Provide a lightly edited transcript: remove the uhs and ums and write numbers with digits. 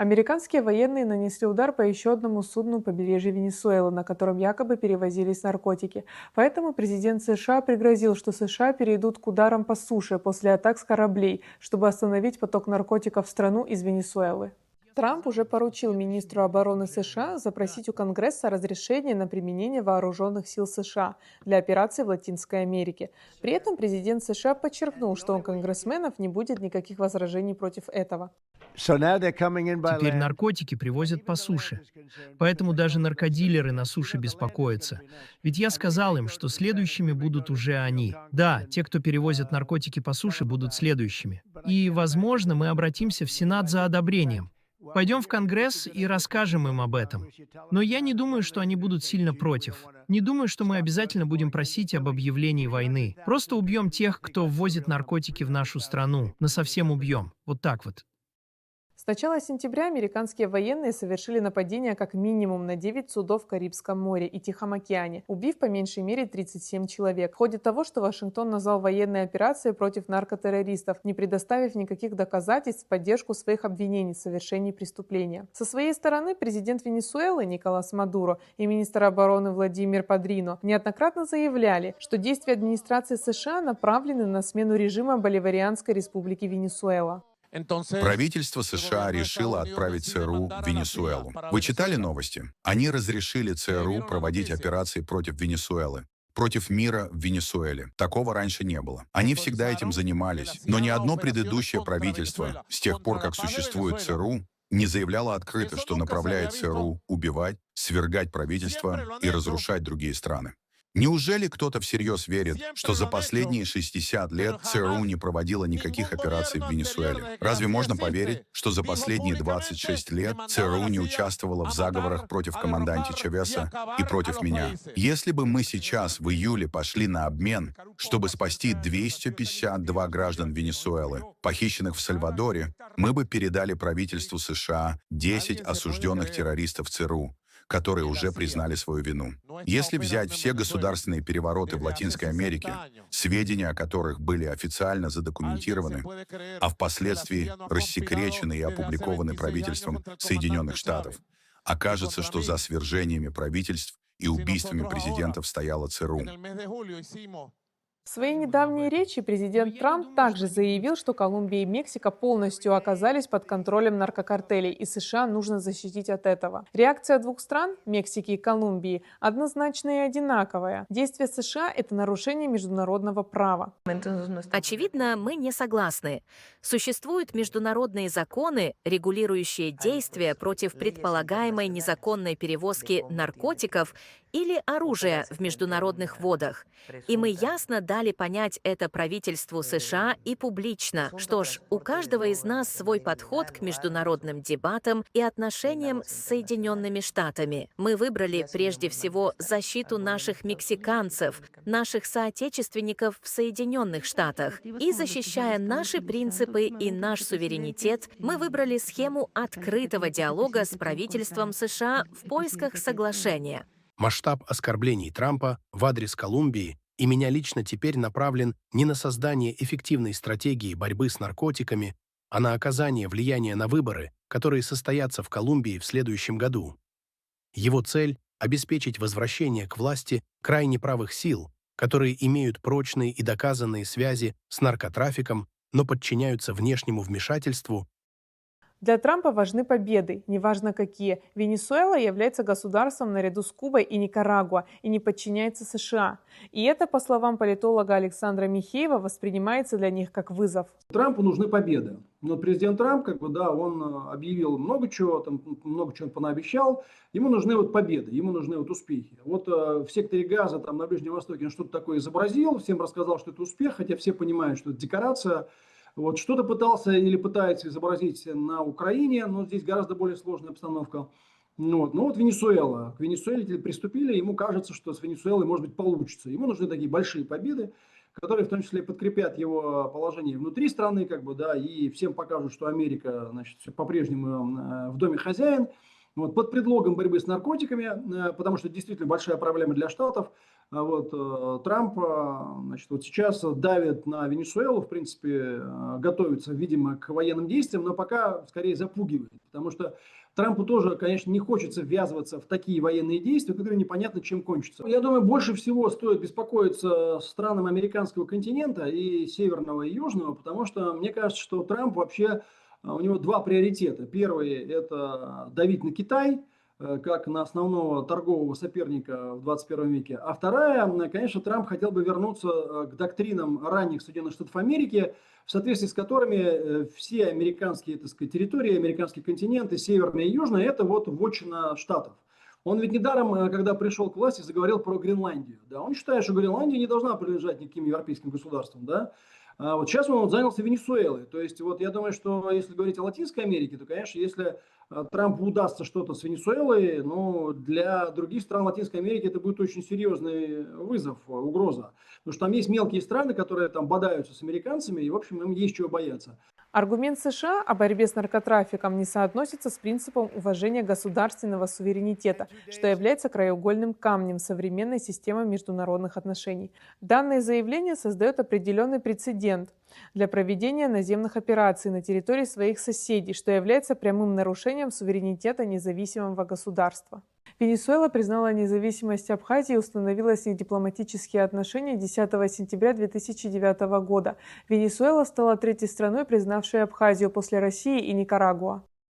Американские военные нанесли удар по еще одному судну у побережья Венесуэлы, на котором якобы перевозились наркотики. Поэтому президент США пригрозил, что США перейдут к ударам по суше после атак с кораблей, чтобы остановить поток наркотиков в страну из Венесуэлы. Трамп уже поручил министру обороны США запросить у Конгресса разрешение на применение вооруженных сил США для операций в Латинской Америке. При этом президент США подчеркнул, что у конгрессменов не будет никаких возражений против этого. Теперь наркотики привозят по суше. Поэтому даже наркодилеры на суше беспокоятся. Ведь я сказал им, что следующими будут уже они. Да, те, кто перевозят наркотики по суше, будут следующими. И, возможно, мы обратимся в Сенат за одобрением. Пойдем в Конгресс и расскажем им об этом. Но я не думаю, что они будут сильно против. Не думаю, что мы обязательно будем просить об объявлении войны. Просто убьем тех, кто ввозит наркотики в нашу страну. Насовсем убьем. Вот так вот. С начала сентября американские военные совершили нападение как минимум на 9 судов в Карибском море и Тихом океане, убив по меньшей мере 37 человек. В ходе того, что Вашингтон назвал военной операцией против наркотеррористов, не предоставив никаких доказательств в поддержку своих обвинений в совершении преступления. Со своей стороны президент Венесуэлы Николас Мадуро и министр обороны Владимир Падрино неоднократно заявляли, что действия администрации США направлены на смену режима Боливарианской республики Венесуэла. Правительство США решило отправить ЦРУ в Венесуэлу. Вы читали новости? Они разрешили ЦРУ проводить операции против Венесуэлы. Против мира в Венесуэле. Такого раньше не было. Они всегда этим занимались. Но ни одно предыдущее правительство, с тех пор, как существует ЦРУ, не заявляло открыто, что направляет ЦРУ убивать, свергать правительство и разрушать другие страны. Неужели кто-то всерьез верит, что за последние 60 лет ЦРУ не проводила никаких операций в Венесуэле? Разве можно поверить, что за последние 26 лет ЦРУ не участвовала в заговорах против команданта Чавеса и против меня? Если бы мы сейчас в июле пошли на обмен, чтобы спасти 252 граждан Венесуэлы, похищенных в Сальвадоре, мы бы передали правительству США 10 осужденных террористов ЦРУ, которые уже признали свою вину. Если взять все государственные перевороты в Латинской Америке, сведения о которых были официально задокументированы, а впоследствии рассекречены и опубликованы правительством Соединенных Штатов, окажется, что за свержениями правительств и убийствами президентов стояла ЦРУ. В своей недавней речи президент Трамп также заявил, что Колумбия и Мексика полностью оказались под контролем наркокартелей, и США нужно защитить от этого. Реакция двух стран, Мексики и Колумбии, однозначная и одинаковая. Действия США – это нарушение международного права. Очевидно, мы не согласны. Существуют международные законы, регулирующие действия против предполагаемой незаконной перевозки наркотиков или оружия в международных водах. И мы ясно дали понять это правительству США и публично. Что ж, у каждого из нас свой подход к международным дебатам и отношениям с Соединенными Штатами. Мы выбрали прежде всего защиту наших мексиканцев, наших соотечественников в Соединенных Штатах. И защищая наши принципы и наш суверенитет, мы выбрали схему открытого диалога с правительством США в поисках соглашения. Масштаб оскорблений Трампа в адрес Колумбии и меня лично теперь направлен не на создание эффективной стратегии борьбы с наркотиками, а на оказание влияния на выборы, которые состоятся в Колумбии в следующем году. Его цель – обеспечить возвращение к власти крайне правых сил, которые имеют прочные и доказанные связи с наркотрафиком, но подчиняются внешнему вмешательству. Для Трампа важны победы, неважно какие. Венесуэла является государством наряду с Кубой и Никарагуа и не подчиняется США. И это, по словам политолога Александра Михеева, воспринимается для них как вызов. Трампу нужны победы. Но президент Трамп, он объявил много чего он понаобещал. Ему нужны победы, ему нужны успехи. В секторе Газа, на Ближнем Востоке, он что-то такое изобразил, всем рассказал, что это успех, хотя все понимают, что это декорация. Что-то пытался или пытается изобразить на Украине, но здесь гораздо более сложная обстановка. Венесуэла. К Венесуэле приступили, ему кажется, что с Венесуэлой, может быть, получится. Ему нужны такие большие победы, которые в том числе подкрепят его положение внутри страны, и всем покажут, что Америка, по-прежнему в доме хозяин. Вот, под предлогом борьбы с наркотиками, потому что действительно большая проблема для Штатов, Трамп, значит, вот сейчас давит на Венесуэлу, в принципе, готовится, видимо, к военным действиям, но пока скорее запугивает, потому что Трампу тоже, конечно, не хочется ввязываться в такие военные действия, которые непонятно чем кончатся. Я думаю, больше всего стоит беспокоиться странам американского континента, и северного, и южного, потому что мне кажется, что Трамп вообще, у него два приоритета. Первый – это давить на Китай, как на основного торгового соперника в 21 веке. А вторая, конечно, Трамп хотел бы вернуться к доктринам ранних Соединенных Штатов Америки, в соответствии с которыми все американские, так сказать, территории, американские континенты, северные и южные, это вот вотчина Штатов. Он ведь недаром, когда пришел к власти, заговорил про Гренландию. Да? Он считает, что Гренландия не должна принадлежать никаким европейским государствам. Да? А вот сейчас он занялся Венесуэлой. То есть вот я думаю, что если говорить о Латинской Америке, то, конечно, если Трампу удастся что-то с Венесуэлой, ну, для других стран Латинской Америки это будет очень серьезный вызов, угроза. Потому что там есть мелкие страны, которые там бодаются с американцами, и, в общем, им есть чего бояться. Аргумент США о борьбе с наркотрафиком не соотносится с принципом уважения государственного суверенитета, что является краеугольным камнем современной системы международных отношений. Данное заявление создает определенный прецедент для проведения наземных операций на территории своих соседей, что является прямым нарушением суверенитета независимого государства. Венесуэла признала независимость Абхазии и установила с ней дипломатические отношения 10 сентября 2009 года. Венесуэла стала третьей страной, признавшей Абхазию после России и Никарагуа.